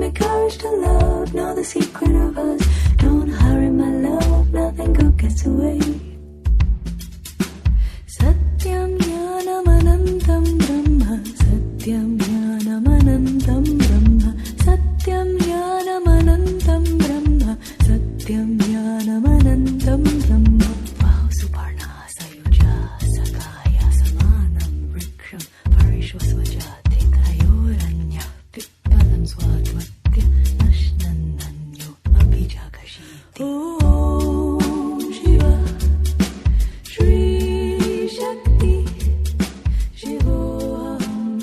the courage to love, know the secret of us. Don't hurry my love, nothing good gets away. Satyam jnanam anantam brahma, satyam jnanam anantam brahma, satyam jnanam anantam brahma, satyam jnanam anantam brahma. Wow, suparna sayuja sakaya samanam vriksham parishvasvajati kayoranya pittalam swadvatya nashnananyo abhijagashiti. Om Shiva Shri Shakti Shivoham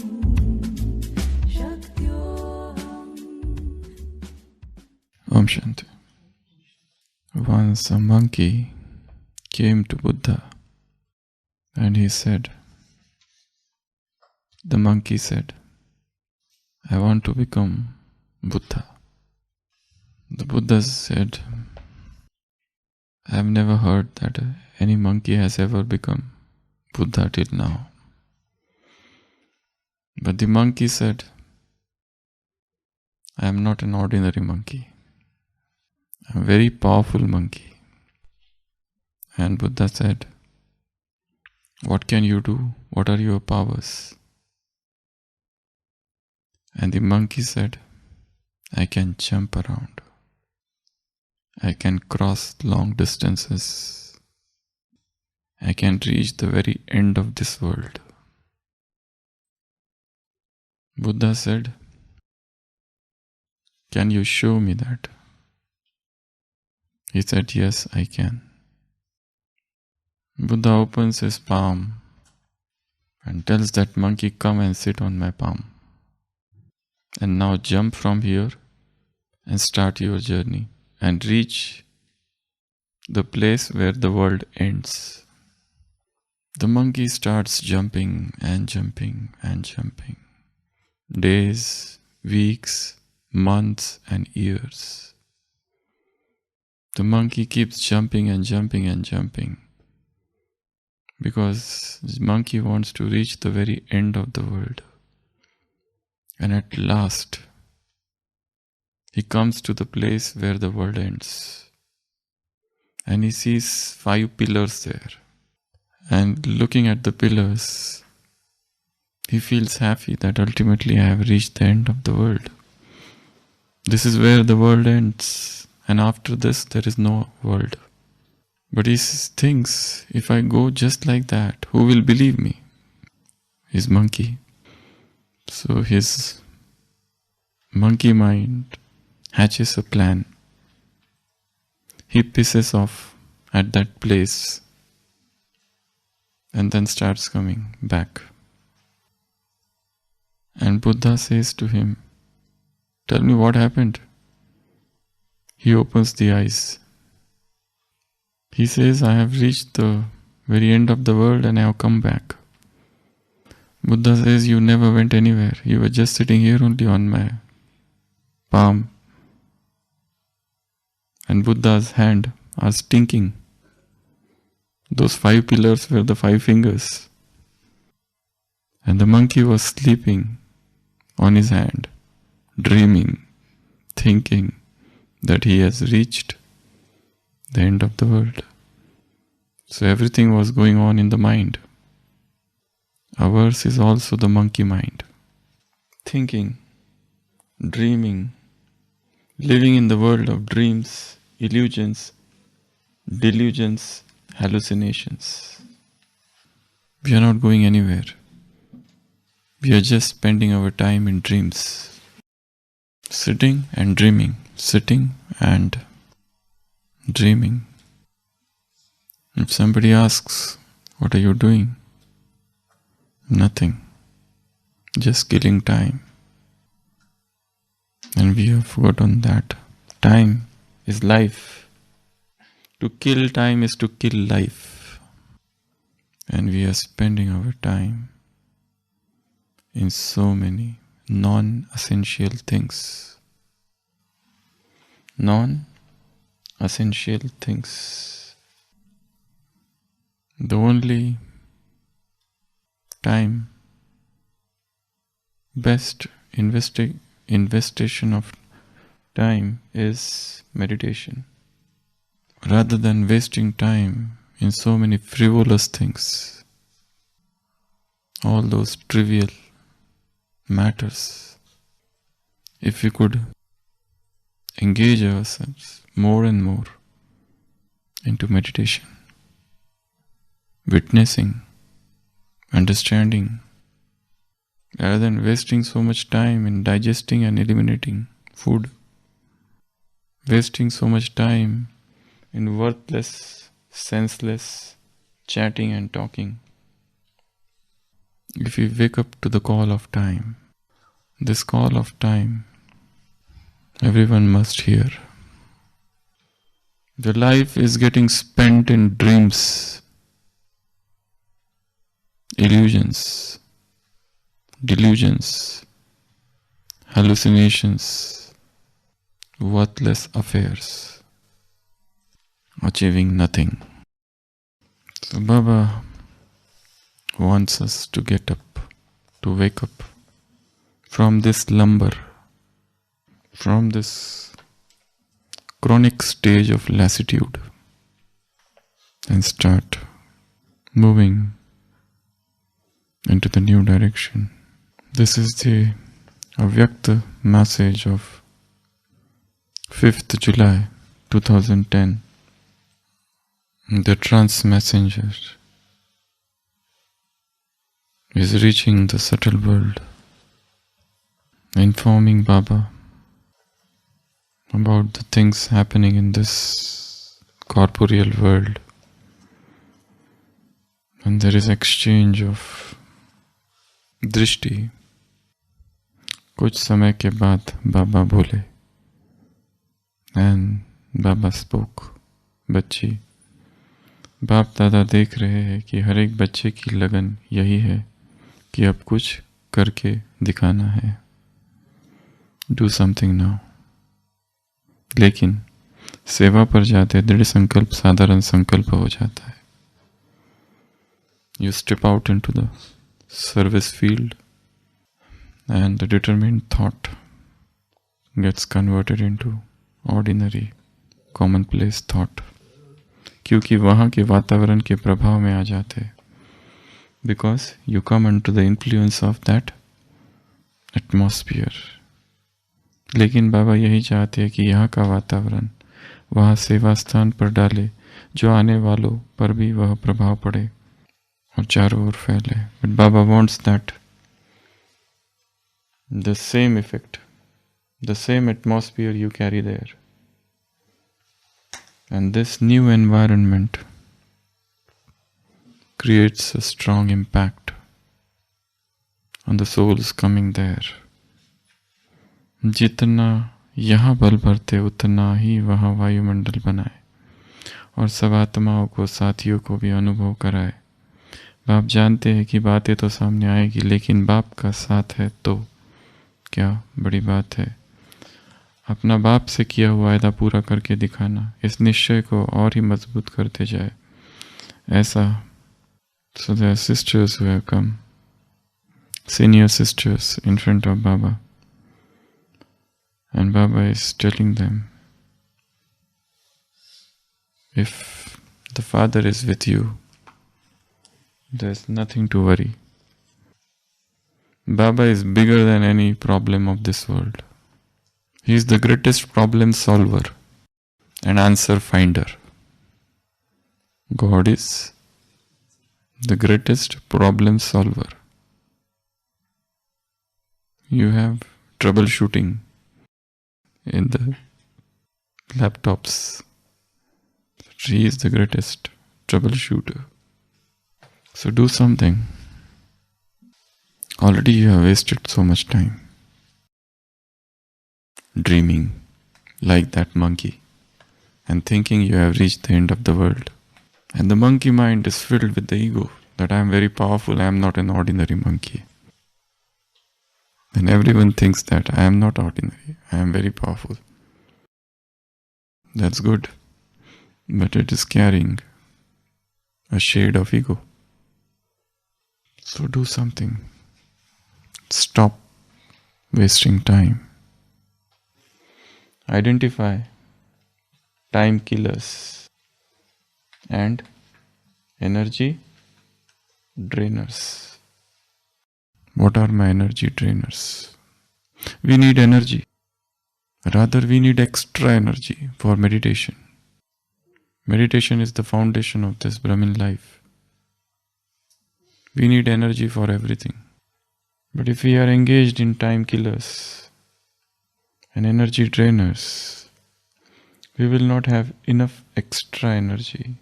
Shaktyoham. Om Shanti. Once a monkey came to Buddha and the monkey said, I want to become Buddha. The Buddha said, I have never heard that any monkey has ever become Buddha till now. But the monkey said, I am not an ordinary monkey. I am a very powerful monkey. And Buddha said, what can you do? What are your powers? And the monkey said, I can jump around. I can cross long distances. I can reach the very end of this world. Buddha said, can you show me that? He said, yes, I can. Buddha opens his palm and tells that monkey, come and sit on my palm. And now jump from here and start your journey and reach the place where the world ends. The monkey starts jumping and jumping and jumping. Days, weeks, months and years. The monkey keeps jumping and jumping and jumping because the monkey wants to reach the very end of the world. And at last, he comes to the place where the world ends. And he sees 5 pillars there. And looking at the pillars, he feels happy that ultimately I have reached the end of the world. This is where the world ends. And after this, there is no world. But he thinks, if I go just like that, who will believe me? His monkey. So his monkey mind hatches a plan. He pisses off at that place and then starts coming back. And Buddha says to him, tell me what happened. He opens the eyes. He says, I have reached the very end of the world and I have come back. Buddha says, you never went anywhere. You were just sitting here only on my palm. And Buddha's hand are stinking. Those 5 pillars were the 5 fingers. And the monkey was sleeping on his hand, dreaming, thinking that he has reached the end of the world. So everything was going on in the mind. Ours is also the monkey mind. Thinking, dreaming, living in the world of dreams, illusions, delusions, hallucinations. We are not going anywhere. We are just spending our time in dreams. Sitting and dreaming, sitting and dreaming. If somebody asks, what are you doing? Nothing. Just killing time. And we have forgotten that time is life. To kill time is to kill life. And we are spending our time in so many non-essential things. Non-essential things. The only best investigation of time is meditation. Rather than wasting time in so many frivolous things, all those trivial matters, if we could engage ourselves more and more into meditation, witnessing, understanding, rather than wasting so much time in digesting and eliminating food, wasting so much time in worthless, senseless chatting and talking. If we wake up to the call of time, this call of time, everyone must hear. The life is getting spent in dreams, illusions, delusions, hallucinations, worthless affairs, achieving nothing. So Baba wants us to get up, to wake up from this slumber, from this chronic stage of lassitude, and start moving into the new direction. This is the Avyakta message of 5th July 2010. The trance messenger is reaching the subtle world, informing Baba about the things happening in this corporeal world. And there is exchange of drishti. कुछ समय के बाद बाबा बोले, and Baba spoke. बच्ची, बाप दादा देख रहे हैं कि हर एक बच्चे की लगन यही है कि अब कुछ करके दिखाना है. Do something now. लेकिन सेवा पर जाते दृढ़ संकल्प साधारण संकल्प हो जाता है. You step out into the service field and the determined thought gets converted into ordinary, commonplace thought. क्योंकि वहाँ के वातावरण के प्रभाव में आ जाते. Because you come under the influence of that atmosphere. लेकिन बाबा यही चाहते हैं कि यहाँ का वातावरण वहाँ सेवा स्थान पर डाले, जो आने वालों पर भी वह प्रभाव पड़े और चारों ओर फैले. But Baba wants that the same effect, the same atmosphere you carry there, and this new environment creates a strong impact on the souls coming there. जितना यहाँ बल भरते उतना ही वहाँ वायुमंडल बनाए और सब आत्माओं को, साथियों को भी अनुभव कराए. बाप जानते हैं कि बातें तो सामने आएगी, लेकिन बाप का साथ है तो क्या बड़ी बात है. अपना बाप से किया हुआ वायदा पूरा करके दिखाना इस निश्चय को और ही मजबूत करते जाए. ऐसा. So there are sisters who have come, senior sisters in front of Baba, and Baba is telling them, if the Father is with you, there's nothing to worry. Baba is bigger than any problem of this world. He is the greatest problem solver and answer finder. God is the greatest problem solver. You have troubleshooting in the laptops. He is the greatest troubleshooter. So do something. Already you have wasted so much time dreaming like that monkey and thinking you have reached the end of the world. And the monkey mind is filled with the ego that I am very powerful, I am not an ordinary monkey. And everyone thinks that I am not ordinary, I am very powerful. That's good, but it is carrying a shade of ego. So do something. Stop wasting time. Identify time killers and energy drainers. What are my energy drainers? We need energy. Rather, we need extra energy for meditation. Meditation is the foundation of this Brahmin life. We need energy for everything. But if we are engaged in time killers and energy drainers, we will not have enough extra energy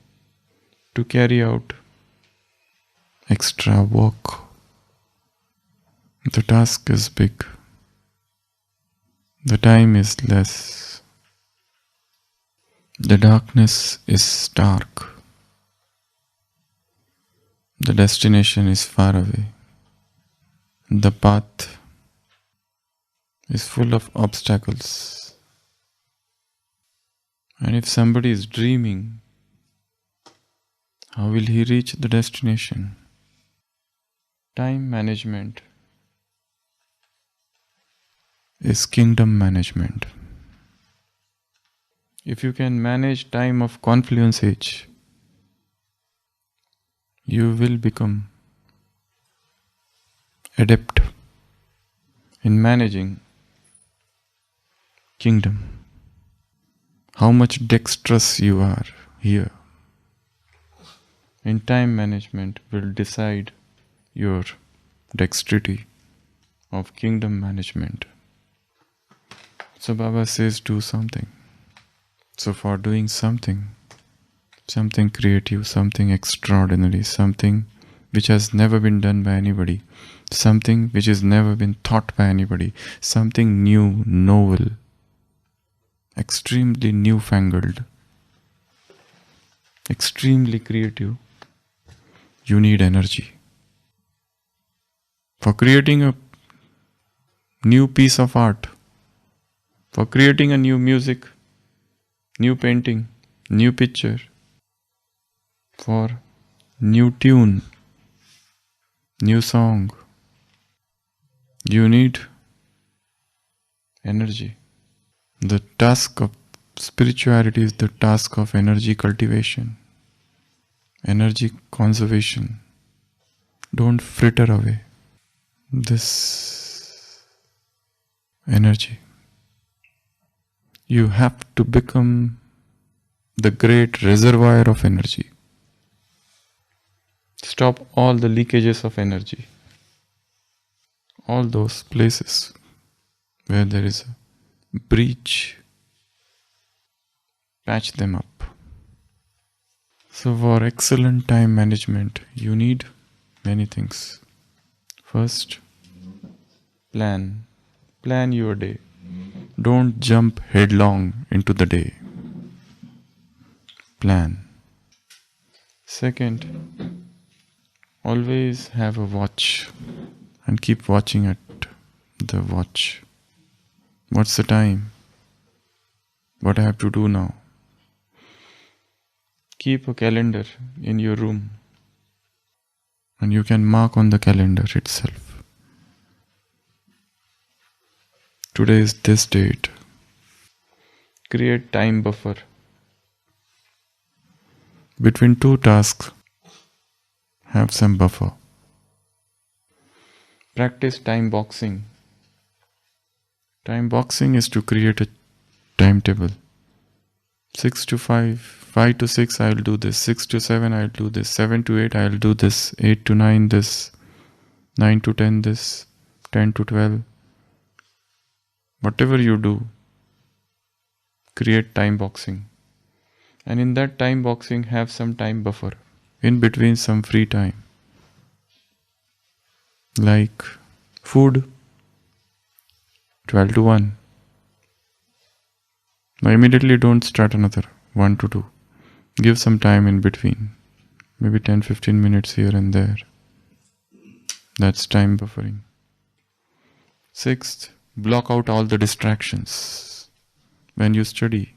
to carry out extra work. The task is big. The time is less. The darkness is dark. The destination is far away. The path is full of obstacles. And if somebody is dreaming, how will he reach the destination? Time management is kingdom management. If you can manage time of confluence age, you will become adept in managing kingdom. How much dexterous you are here in time management will decide your dexterity of kingdom management. So Baba says do something. So for doing something creative, something extraordinary, something which has never been done by anybody, something which has never been thought by anybody, something new, novel, extremely newfangled, extremely creative, you need energy. For creating a new piece of art, for creating a new music, new painting, new picture, for new tune, new song, you need energy. The task of spirituality is the task of energy cultivation, energy conservation. Don't fritter away this energy. You have to become the great reservoir of energy. Stop all the leakages of energy. All those places where there is a breach, patch them up. So for excellent time management, you need many things. First, plan. Plan your day. Don't jump headlong into the day. Plan. Second, always have a watch and keep watching at the watch. What's the time? What I have to do now? Keep a calendar in your room and you can mark on the calendar itself. Today is this date. Create time buffer. Between two tasks, have some buffer. Practice time boxing. Time boxing is to create a timetable. 6 to 5, 5 to 6 I will do this, 6 to 7 I will do this, 7 to 8 I will do this, 8 to 9 this, 9 to 10 this, 10 to 12. Whatever you do, create time boxing. And in that time boxing, have some time buffer. In between, some free time. Like food, 12 to 1. Now immediately don't start another, 1 to 2. Give some time in between. Maybe 10-15 minutes here and there. That's time buffering. Sixth, block out all the distractions. When you study,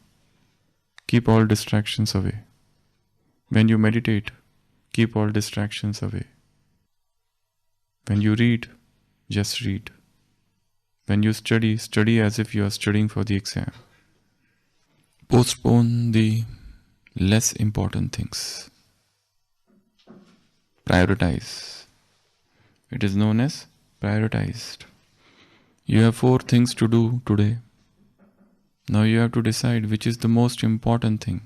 keep all distractions away. When you meditate, keep all distractions away. When you read, just read. When you study, study as if you are studying for the exam. Postpone the less important things. Prioritize. It is known as prioritized. You have 4 things to do today. Now you have to decide which is the most important thing.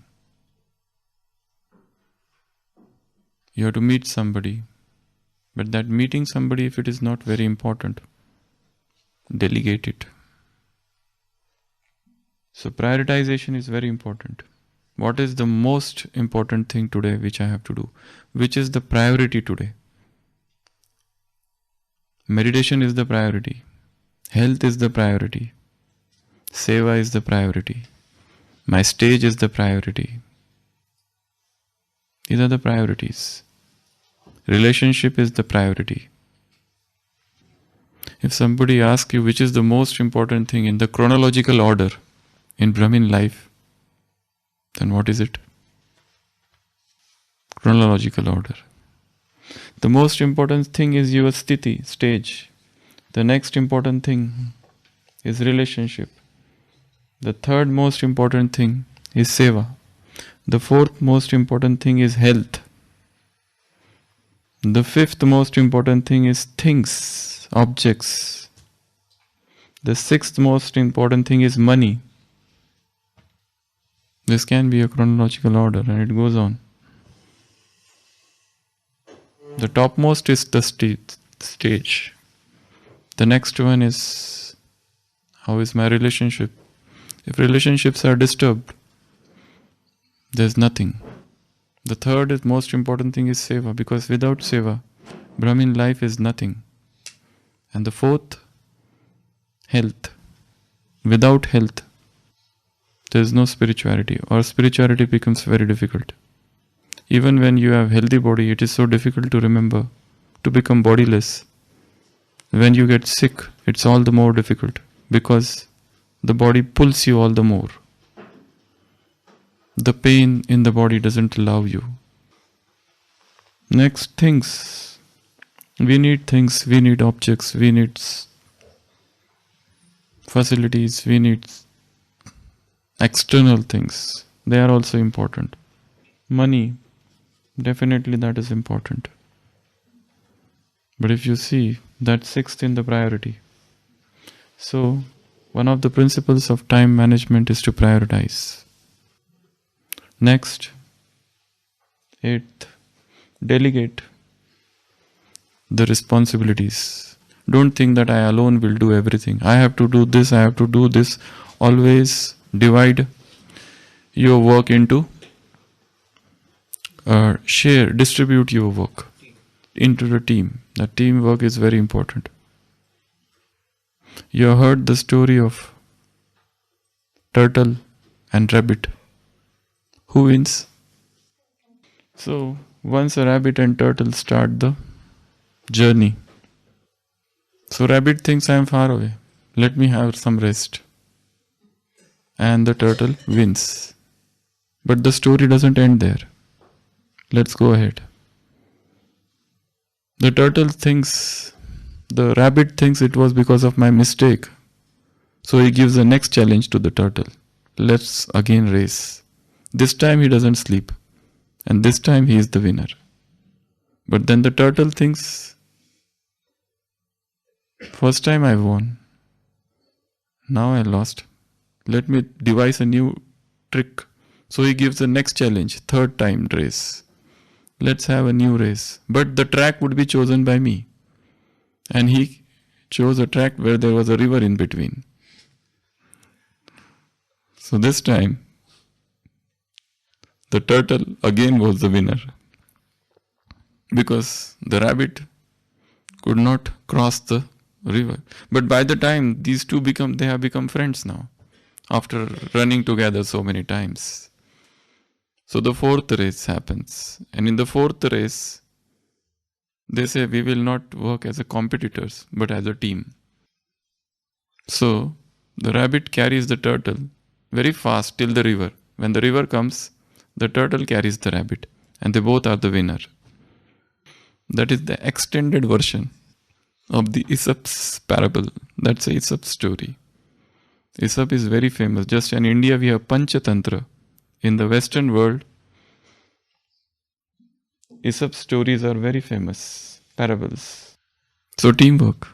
You have to meet somebody. But that meeting somebody, if it is not very important, delegate it. So prioritization is very important. What is the most important thing today which I have to do? Which is the priority today? Meditation is the priority. Health is the priority. Seva is the priority. My stage is the priority. These are the priorities. Relationship is the priority. If somebody asks you which is the most important thing in the chronological order in Brahmin life, then what is it? Chronological order. The most important thing is your sthiti, stage. The next important thing is relationship. The third most important thing is seva. The fourth most important thing is health. The fifth most important thing is things, objects. The sixth most important thing is money. This can be a chronological order and it goes on. The topmost is the stage. The next one is, how is my relationship? If relationships are disturbed, there's nothing. The third is most important thing is seva, because without seva, Brahmin life is nothing. And the fourth, health. Without health, there is no spirituality, or spirituality becomes very difficult. Even when you have healthy body, it is so difficult to remember, to become bodiless. When you get sick, it's all the more difficult, because the body pulls you all the more. The pain in the body doesn't allow you. Next, things. We need objects, we need facilities, we need external things. They are also important. Money, definitely that is important. But if you see, that's sixth in the priority. So, one of the principles of time management is to prioritize. Next, eighth, delegate the responsibilities. Don't think that I alone will do everything. I have to do this, I have to do this. Always divide your work into, distribute your work into the team. The teamwork is very important. You have heard the story of turtle and rabbit. Who wins? So, once a rabbit and turtle start the journey. So, rabbit thinks I am far away. Let me have some rest. And the turtle wins. But the story doesn't end there. Let's go ahead. The rabbit thinks it was because of my mistake. So he gives the next challenge to the turtle. Let's again race. This time he doesn't sleep. And this time he is the winner. But then the turtle thinks, first time I won. Now I lost. Let me devise a new trick. So he gives the next challenge, third time race. Let's have a new race. But the track would be chosen by me. And he chose a track where there was a river in between. So this time, the turtle again was the winner. Because the rabbit could not cross the river. But by the time these two they have become friends now. After running together so many times. So the fourth race happens. And in the fourth race, they say we will not work as a competitors, but as a team. So the rabbit carries the turtle very fast till the river. When the river comes, the turtle carries the rabbit. And they both are the winner. That is the extended version of the Aesop's parable. That's a Aesop's story. Aesop is very famous. Just in India we have Panchatantra. In the Western world, Aesop stories are very famous. Parables. So teamwork.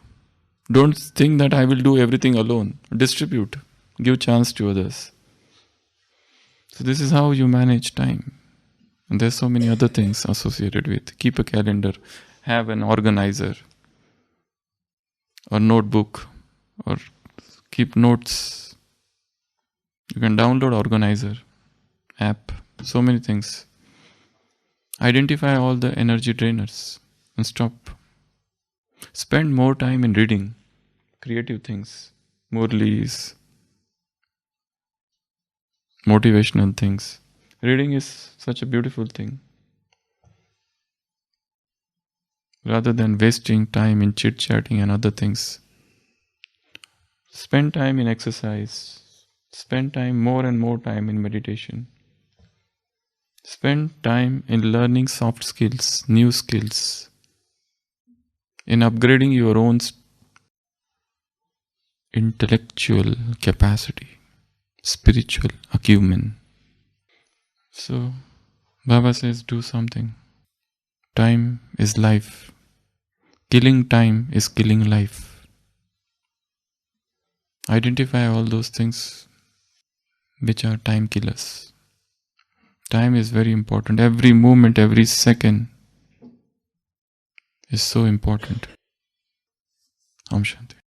Don't think that I will do everything alone. Distribute. Give chance to others. So this is how you manage time. And there's so many other things associated with. Keep a calendar. Have an organizer. Or notebook. Or keep notes. You can download organizer. App. So many things. Identify all the energy drainers. And stop. Spend more time in reading. Creative things. Murli's. Motivational things. Reading is such a beautiful thing. Rather than wasting time in chit-chatting and other things. Spend time in exercise. Spend time, more and more time in meditation. Spend time in learning soft skills, new skills. In upgrading your own intellectual capacity. Spiritual acumen. So, Baba says, do something. Time is life. Killing time is killing life. Identify all those things which are time killers. Time is very important. Every moment, every second is so important. Om Shanti.